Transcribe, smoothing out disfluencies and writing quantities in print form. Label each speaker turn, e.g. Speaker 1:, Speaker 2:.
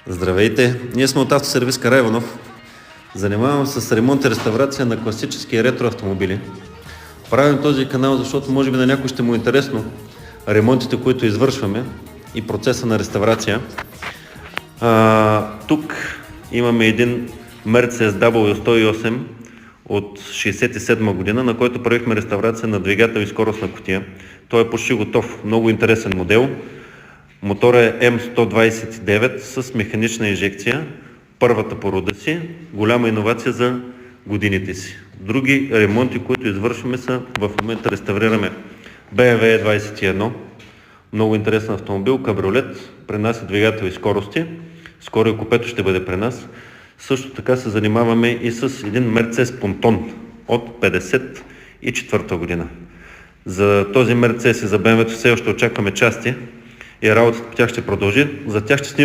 Speaker 1: Здравейте! Ние сме от Автосервиз Караиванов. Занимавам се с ремонт и реставрация на класически и ретро автомобили. Правим този канал, защото може би на някой ще му е интересно ремонтите, които извършваме и процеса на реставрация. Тук имаме един Mercedes W108 от 1967 година, на който правихме реставрация на двигател и скоростна кутия. Той е почти готов, много интересен модел. Моторът е М129 с механична инжекция, първата по рода си, голяма иновация за годините си. Други ремонти, които извършваме, са в момента реставрираме BMW E21, много интересен автомобил, кабриолет, пренася двигател и скорости, скоро и купето ще бъде при нас. Също така се занимаваме и с един Mercedes Ponton от 1954 година. За този Mercedes и за BMW все още очакваме части и работата по тях ще продължи. За тях ще снимаме